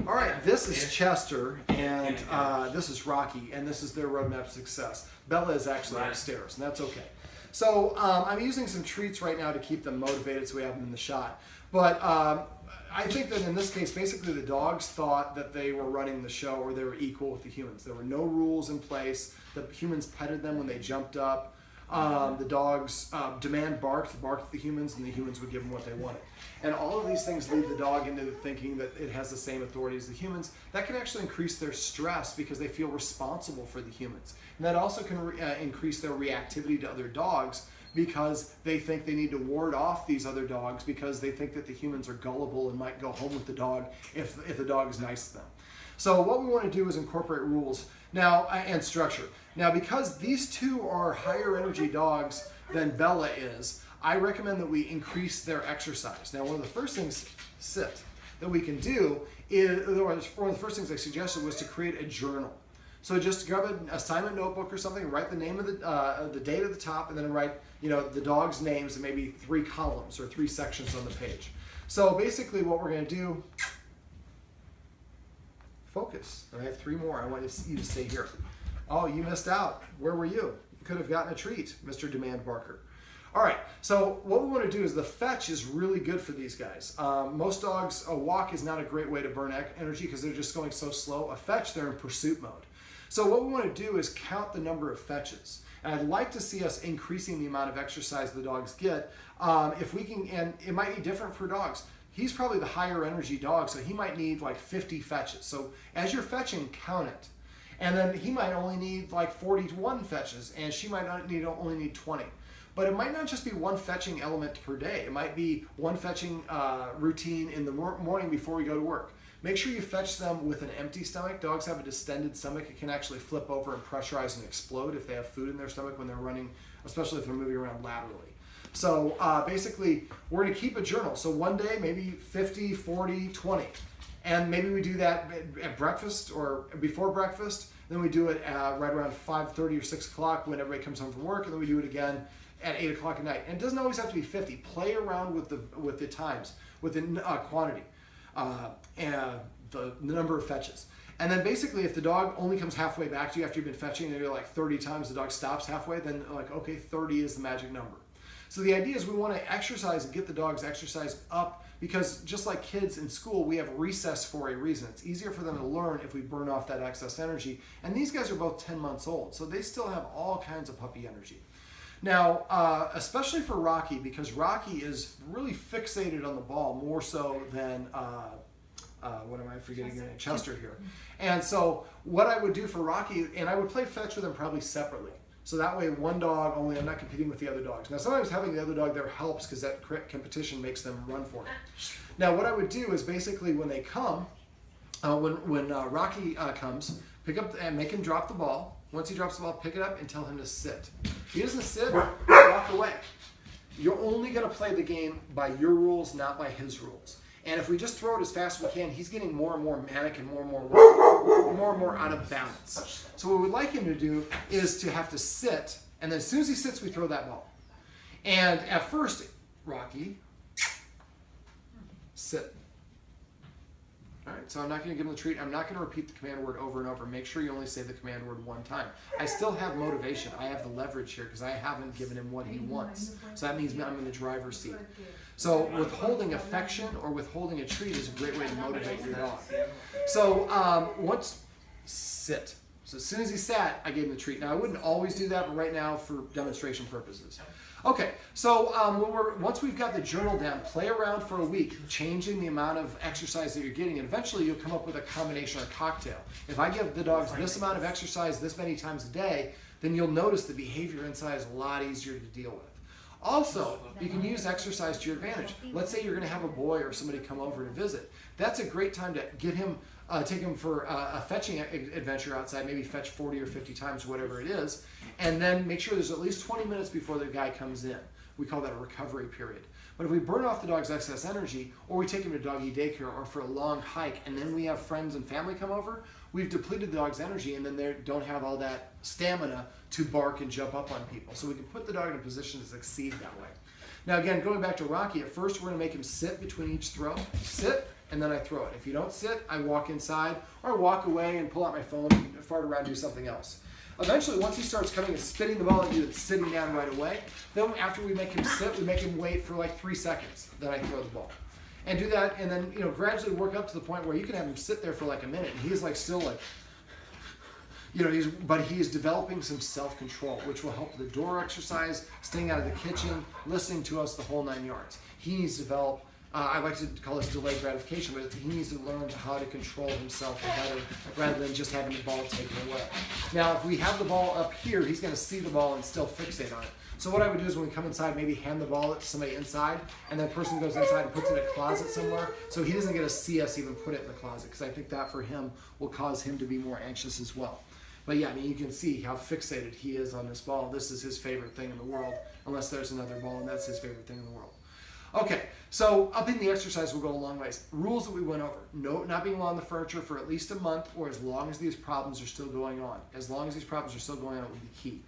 All right, this is Chester, and this is Rocky, and this is their roadmap to success. Bella is actually upstairs, and that's okay. So I'm using some treats right now to keep them motivated so we have them in the shot. But I think that in this case, basically the dogs thought that they were running the show or they were equal with the humans. There were no rules in place. The humans petted them when they jumped up. The dogs barked at the humans, and the humans would give them what they wanted. And all of these things lead the dog into thinking that it has the same authority as the humans. That can actually increase their stress because they feel responsible for the humans. And that also can increase their reactivity to other dogs because they think they need to ward off these other dogs because they think that the humans are gullible and might go home with the dog if the dog is nice to them. So what we want to do is incorporate rules now and structure. Now, because these two are higher energy dogs than Bella is, I recommend that we increase their exercise. Now, one of the first things, that we can do is, one of the first things I suggested was to create a journal. So just grab an assignment notebook or something, write the name of the date at the top, and then write the dog's names in maybe 3 columns or 3 sections on the page. So basically what we're going to do, focus. And I have 3 more. I want you to stay here. Oh, you missed out. Where were you? You could have gotten a treat, Mr. Demand Barker. All right, so what we want to do is the fetch is really good for these guys. Most dogs, a walk is not a great way to burn energy because they're just going so slow. A fetch, they're in pursuit mode. So what we want to do is count the number of fetches. And I'd like to see us increasing the amount of exercise the dogs get. If we can, and it might be different for dogs. He's probably the higher energy dog, so he might need like 50 fetches. So as you're fetching, count it. And then he might only need like 41 fetches, and she might only need 20. But it might not just be one fetching element per day. It might be one fetching routine in the morning before we go to work. Make sure you fetch them with an empty stomach. Dogs have a distended stomach. It can actually flip over and pressurize and explode if they have food in their stomach when they're running, especially if they're moving around laterally. So basically, we're going to keep a journal. So one day, maybe 50, 40, 20. And maybe we do that at breakfast or before breakfast. Then we do it right around 5:30 or 6 o'clock when everybody comes home from work. And then we do it again at 8 o'clock at night. And it doesn't always have to be 50. Play around with the times, with the quantity, and the number of fetches. And then basically if the dog only comes halfway back to you after you've been fetching and you're like 30 times, the dog stops halfway, then like, okay, 30 is the magic number. So the idea is we want to exercise and get the dog's exercise up because just like kids in school, we have recess for a reason. It's easier for them to learn if we burn off that excess energy. And these guys are both 10 months old, so they still have all kinds of puppy energy. Now, especially for Rocky, because Rocky is really fixated on the ball more so than, what am I forgetting? Chester here. And so what I would do for Rocky, and I would play fetch with him probably separately. So that way one dog only, I'm not competing with the other dogs. Now sometimes having the other dog there helps because that competition makes them run for it. Now what I would do is basically when they come, when Rocky comes, pick up and make him drop the ball. Once he drops the ball, pick it up and tell him to sit. If he doesn't sit, walk away. You're only going to play the game by your rules, not by his rules. And if we just throw it as fast as we can, he's getting more and more manic and more and more out of balance. So what we'd like him to do is to have to sit, and then as soon as he sits, we throw that ball. And at first, Rocky, sit. All right, so I'm not going to give him the treat. I'm not going to repeat the command word over and over. Make sure you only say the command word one time. I still have motivation. I have the leverage here because I haven't given him what he wants. So that means I'm in the driver's seat. So withholding affection or withholding a treat is a great way to motivate your dog. So once sit. So as soon as he sat, I gave him the treat. Now I wouldn't always do that, but right now for demonstration purposes. Okay, so once we've got the journal down, play around for a week, changing the amount of exercise that you're getting, and eventually you'll come up with a combination or a cocktail. If I give the dogs this amount of exercise this many times a day, then you'll notice the behavior inside is a lot easier to deal with. Also, you can use exercise to your advantage. Let's say you're going to have a boy or somebody come over to visit. That's a great time to get him, take him for a fetching adventure outside, maybe fetch 40 or 50 times, whatever it is, and then make sure there's at least 20 minutes before the guy comes in. We call that a recovery period. But if we burn off the dog's excess energy, or we take him to doggy daycare or for a long hike, and then we have friends and family come over, we've depleted the dog's energy, and then they don't have all that stamina to bark and jump up on people. So we can put the dog in a position to succeed that way. Now again, going back to Rocky, at first we're going to make him sit between each throw. Sit, and then I throw it. If you don't sit, I walk inside, or I walk away and pull out my phone and fart around and do something else. Eventually, once he starts coming and spitting the ball at you and sitting down right away, then after we make him sit, we make him wait for like 3 seconds. Then I throw the ball. And do that, and then gradually work up to the point where you can have him sit there for like a minute, and he's like still like, but he is developing some self-control, which will help the door exercise, staying out of the kitchen, listening to us, the whole 9 yards. He needs to develop, I like to call this delayed gratification, but he needs to learn how to control himself better rather than just having the ball taken away. Now, if we have the ball up here, he's going to see the ball and still fixate on it. So what I would do is when we come inside, maybe hand the ball to somebody inside, and that person goes inside and puts it in a closet somewhere, so he doesn't get to see us even put it in the closet, because I think that for him will cause him to be more anxious as well. But yeah, I mean, you can see how fixated he is on this ball. This is his favorite thing in the world, unless there's another ball, and that's his favorite thing in the world. Okay, so upping the exercise will go a long ways. Rules that we went over. No, not being on the furniture for at least a month, or as long as these problems are still going on. As long as these problems are still going on, it would be key.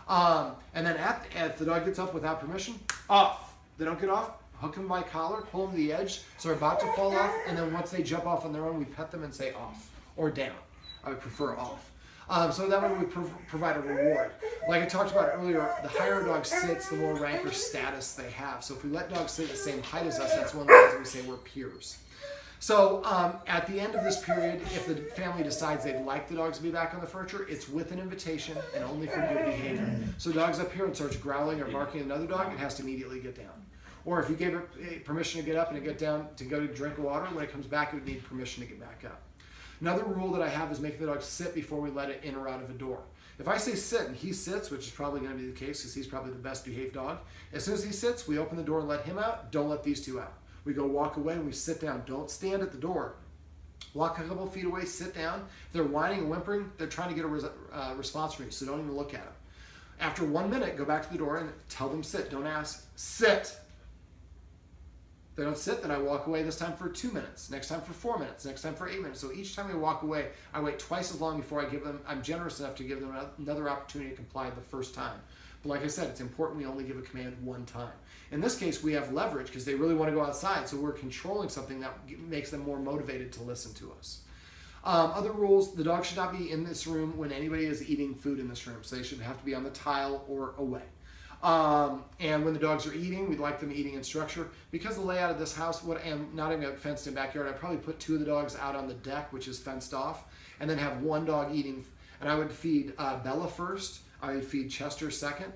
And then if the dog gets up without permission, off. They don't get off, hook them by collar, pull them to the edge, so they're about to fall off, and then once they jump off on their own, we pet them and say off, or down. I would prefer off. So that way we provide a reward. Like I talked about earlier, the higher a dog sits, the more rank or status they have. So if we let dogs sit the same height as us, that's one of the reasons we say we're peers. So at the end of this period, if the family decides they'd like the dogs to be back on the furniture, it's with an invitation and only for good behavior. So dog's up here and starts growling or barking at another dog, it has to immediately get down. Or if you gave it permission to get up and to get down to go to drink water, when it comes back, it would need permission to get back up. Another rule that I have is making the dog sit before we let it in or out of a door. If I say sit and he sits, which is probably going to be the case because he's probably the best behaved dog, as soon as he sits, we open the door and let him out. Don't let these two out. We go walk away and we sit down. Don't stand at the door. Walk a couple feet away, sit down. If they're whining and whimpering, they're trying to get a response from you, so don't even look at them. After 1 minute, go back to the door and tell them sit. Don't ask, sit. If they don't sit, then I walk away this time for 2 minutes, next time for 4 minutes, next time for 8 minutes. So each time I walk away, I wait twice as long before I give them, I'm generous enough to give them another opportunity to comply the first time. But like I said, it's important we only give a command one time. In this case, we have leverage because they really want to go outside, so we're controlling something that makes them more motivated to listen to us. Other rules, the dog should not be in this room when anybody is eating food in this room, so they should have to be on the tile or away. And when the dogs are eating, we'd like them eating in structure. Because the layout of this house, and not in a fenced-in backyard, I'd probably put 2 of the dogs out on the deck, which is fenced off, and then have 1 dog eating. And I would feed Bella first. I would feed Chester second.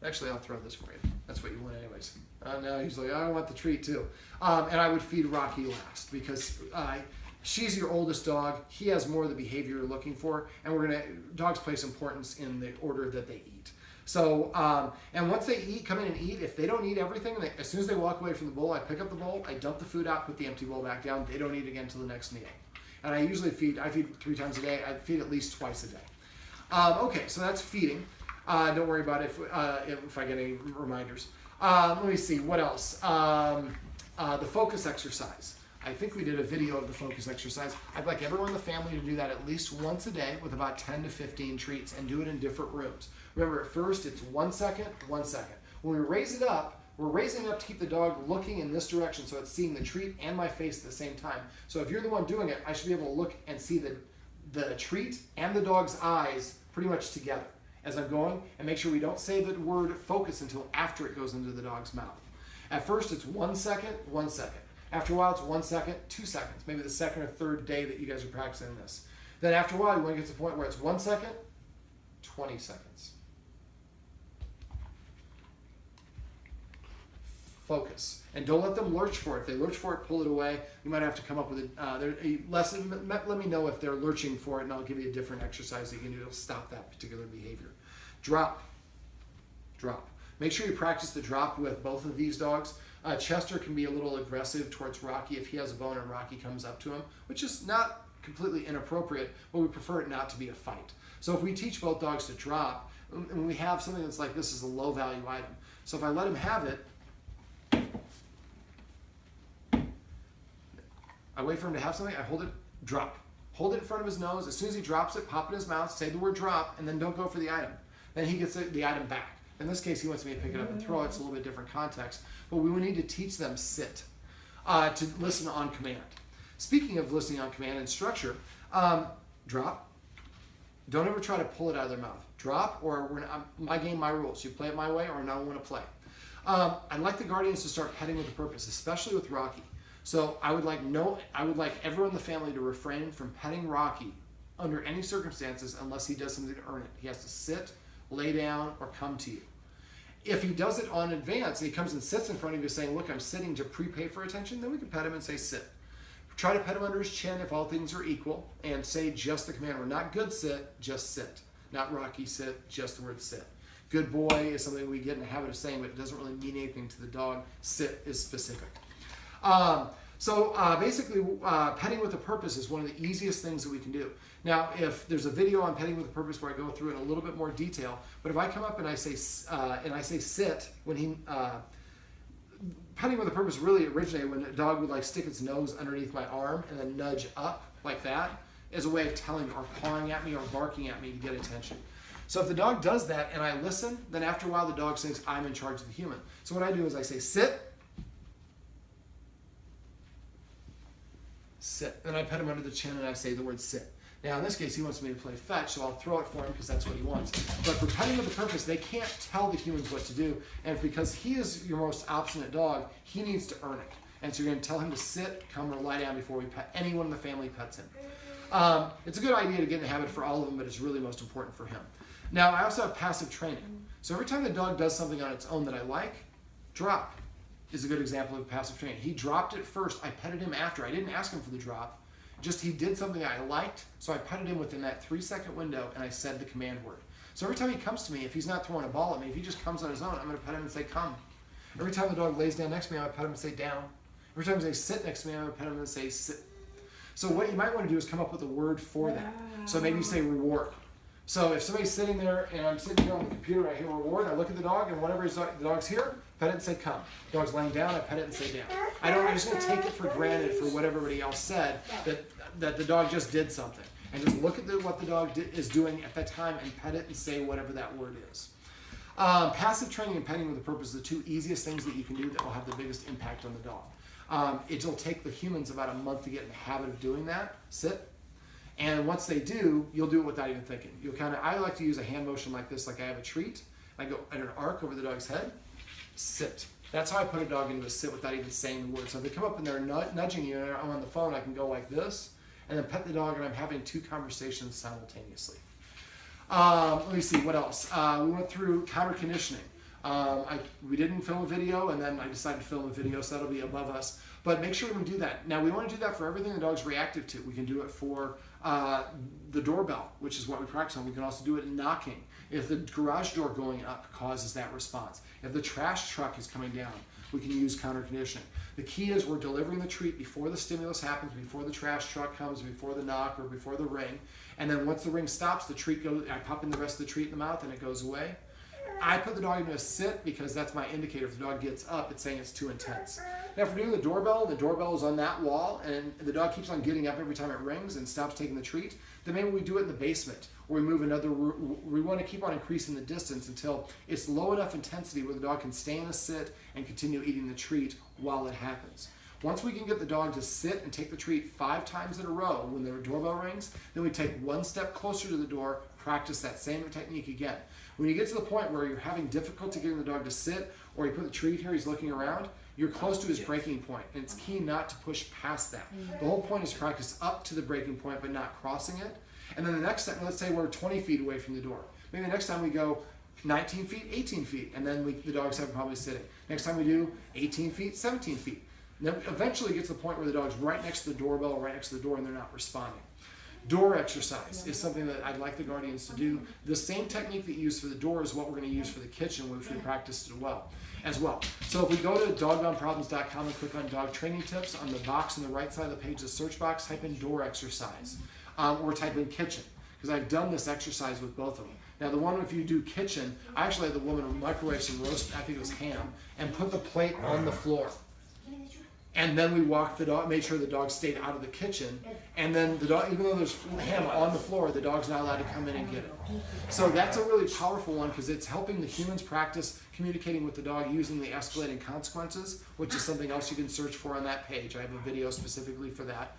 Actually, I'll throw this for you. That's what you want anyways. Now he's like, I want the treat too. And I would feed Rocky last because she's your oldest dog. He has more of the behavior you're looking for. And dogs place importance in the order that they eat. So, and once they come in and eat, if they don't eat everything, as soon as they walk away from the bowl, I pick up the bowl, I dump the food out, put the empty bowl back down. They don't eat again until the next meal. And I usually feed 3 times a day. I feed at least twice a day. Okay, so that's feeding. Don't worry about it if I get any reminders. Let me see, what else? The focus exercise. I think we did a video of the focus exercise. I'd like everyone in the family to do that at least once a day with about 10 to 15 treats and do it in different rooms. Remember, at first it's 1 second, 1 second. When we raise it up, we're raising it up to keep the dog looking in this direction so it's seeing the treat and my face at the same time. So if you're the one doing it, I should be able to look and see the treat and the dog's eyes pretty much together as I'm going, and make sure we don't say the word focus until after it goes into the dog's mouth. At first it's 1 second, 1 second. After a while it's 1 second, 2 seconds, maybe the second or third day that you guys are practicing this. Then after a while you want to get to the point where it's 1 second, 20 seconds. Focus. And don't let them lurch for it. If they lurch for it, pull it away. You might have to come up with a lesson. Let me know if they're lurching for it, and I'll give you a different exercise that you can do to stop that particular behavior. Drop. Drop. Make sure you practice the drop with both of these dogs. Chester can be a little aggressive towards Rocky if he has a bone and Rocky comes up to him, which is not completely inappropriate, but we prefer it not to be a fight. So if we teach both dogs to drop, and we have something that's like this is a low value item. So if I let him have it, I wait for him to have something, I hold it, drop. Hold it in front of his nose. As soon as he drops it, pop it in his mouth, say the word drop, and then don't go for the item. Then he gets the item back. In this case, he wants me to pick it up and throw it. It's a little bit different context. But we need to teach them sit. to listen on command. Speaking of listening on command and structure, drop. Don't ever try to pull it out of their mouth. Drop, or my game, my rules. You play it my way, or no one want to play. I'd like the guardians to start petting with a purpose, especially with Rocky. So I would like everyone in the family to refrain from petting Rocky under any circumstances unless he does something to earn it. He has to sit, lay down, or come to you. If he does it on advance and he comes and sits in front of you saying, look, I'm sitting to prepay for attention, then we can pet him and say sit. Try to pet him under his chin if all things are equal, and say just the command word. Not good sit, just sit. Not Rocky sit, just the word sit. Good boy is something we get in the habit of saying, but it doesn't really mean anything to the dog. Sit is specific. Basically, petting with a purpose is one of the easiest things that we can do. Now, if there's a video on petting with a purpose where I go through it in a little bit more detail, but if I come up and I say sit when he petting with a purpose really originated when a dog would like stick its nose underneath my arm and then nudge up like that as a way of telling or pawing at me or barking at me to get attention. So if the dog does that and I listen, then after a while the dog thinks I'm in charge of the human. So what I do is I say sit, sit. Then I pet him under the chin and I say the word sit. Now in this case he wants me to play fetch, so I'll throw it for him because that's what he wants. But for petting with a purpose, they can't tell the humans what to do, and because he is your most obstinate dog, he needs to earn it. And so you're going to tell him to sit, come, or lie down before we pet anyone in the family pets him. It's a good idea to get in the habit for all of them, but it's really most important for him. Now I also have passive training. So every time the dog does something on its own that I like, drop is a good example of passive training. He dropped it first. I petted him after. I didn't ask him for the drop. Just he did something I liked, so I petted him within that 3-second window and I said the command word. So every time he comes to me, if he's not throwing a ball at me, if he just comes on his own, I'm going to pet him and say come. Every time the dog lays down next to me, I'm going to pet him and say down. Every time they sit next to me, I'm going to pet him and say sit. So what you might want to do is come up with a word for that. So maybe you say reward. So if somebody's sitting there and I'm sitting here on the computer, I hear reward, I look at the dog, and whenever the dog's here, pet it and say come. The dog's laying down, I pet it and say down. I'm just going to take it for granted for what everybody else said, that the dog just did something. And just look at what the dog is doing at that time and pet it and say whatever that word is. Passive training and petting with a purpose are the two easiest things that you can do that will have the biggest impact on the dog. It'll take the humans about a month to get in the habit of doing that. Sit. And once they do, you'll do it without even thinking. I like to use a hand motion like this, like I have a treat. I go at an arc over the dog's head. Sit. That's how I put a dog into a sit without even saying the word. So if they come up and they're nudging you and I'm on the phone, I can go like this and then pet the dog and I'm having two conversations simultaneously. Let me see, what else? We went through counter conditioning. We didn't film a video and then I decided to film a video, so that'll be above us. But make sure we do that. Now we want to do that for everything the dog's reactive to. We can do it for the doorbell, which is what we practice on. We can also do it in knocking. If the garage door going up causes that response. If the trash truck is coming down, we can use counter conditioning. The key is we're delivering the treat before the stimulus happens, before the trash truck comes, before the knock, or before the ring. And then once the ring stops, the treat goes, I pop in the rest of the treat in the mouth and it goes away. I put the dog into a sit because that's my indicator. If the dog gets up, it's saying it's too intense. Now, if we're doing the doorbell is on that wall, and the dog keeps on getting up every time it rings and stops taking the treat, then maybe we do it in the basement, or we move another. We want to keep on increasing the distance until it's low enough intensity where the dog can stay in a sit and continue eating the treat while it happens. Once we can get the dog to sit and take the treat 5 times in a row when the doorbell rings, then we take one step closer to the door, practice that same technique again. When you get to the point where you're having difficulty getting the dog to sit, or you put the treat here, he's looking around, you're close to his breaking point, and it's key not to push past that. The whole point is to practice up to the breaking point, but not crossing it. And then the next time, let's say we're 20 feet away from the door. Maybe the next time we go 19 feet, 18 feet, and then the dog's having problems sitting. Next time we do 18 feet, 17 feet. And then eventually it gets to the point where the dog's right next to the doorbell, right next to the door, and they're not responding. Door exercise is something that I'd like the guardians to do. The same technique that you use for the door is what we're going to use for the kitchen, which we practiced as well. So if we go to dogboundproblems.com and click on dog training tips, on the box on the right side of the page, the search box, type in door exercise, or type in kitchen, because I've done this exercise with both of them. Now the one, if you do kitchen, I actually had the woman microwave some roast, I think it was ham, and put the plate on the floor. And then we walked the dog, made sure the dog stayed out of the kitchen. And then the dog, even though there's ham on the floor, the dog's not allowed to come in and get it. So that's a really powerful one because it's helping the humans practice communicating with the dog using the escalating consequences, which is something else you can search for on that page. I have a video specifically for that.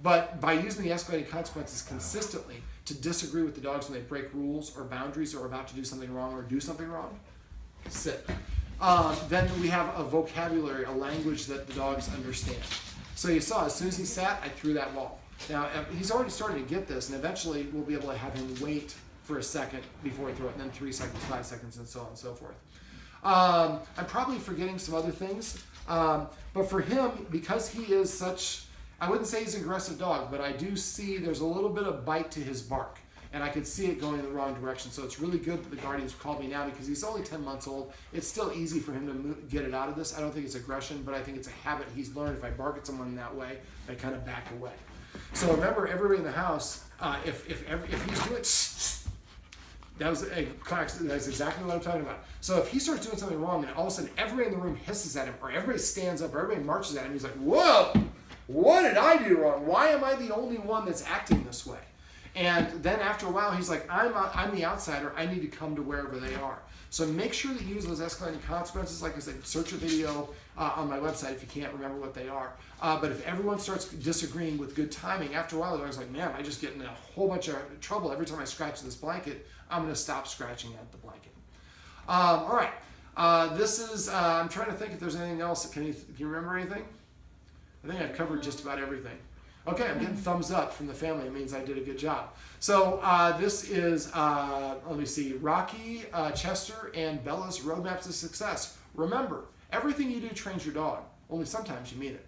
But by using the escalating consequences consistently to disagree with the dogs when they break rules or boundaries or are about to do something wrong or do something wrong, sit. Then we have a vocabulary, a language that the dogs understand. So you saw, as soon as he sat, I threw that ball. Now, he's already starting to get this, and eventually we'll be able to have him wait for a second before he throws it, and then 3 seconds, 5 seconds, and so on and so forth. I'm probably forgetting some other things, but for him, because he is such, I wouldn't say he's an aggressive dog, but I do see there's a little bit of bite to his bark. And I could see it going in the wrong direction. So it's really good that the guardians called me now because he's only 10 months old. It's still easy for him to get it out of this. I don't think it's aggression, but I think it's a habit he's learned. If I bark at someone in that way, I kind of back away. So remember, everybody in the house, if he's doing, that's exactly what I'm talking about. So if he starts doing something wrong and all of a sudden everybody in the room hisses at him or everybody stands up or everybody marches at him, he's like, whoa, what did I do wrong? Why am I the only one that's acting this way? And then after a while, he's like, I'm the outsider. I need to come to wherever they are. So make sure that you use those escalating consequences. Like I said, search a video on my website if you can't remember what they are. But if everyone starts disagreeing with good timing, after a while, the dog's like, man, I just get in a whole bunch of trouble every time I scratch this blanket. I'm going to stop scratching at the blanket. All right. This is, I'm trying to think if there's anything else. Can you remember anything? I think I've covered just about everything. Okay, I'm getting thumbs up from the family. It means I did a good job. So this is, let me see, Rocky, Chester, and Bella's Roadmaps to Success. Remember, everything you do trains your dog. Only sometimes you mean it.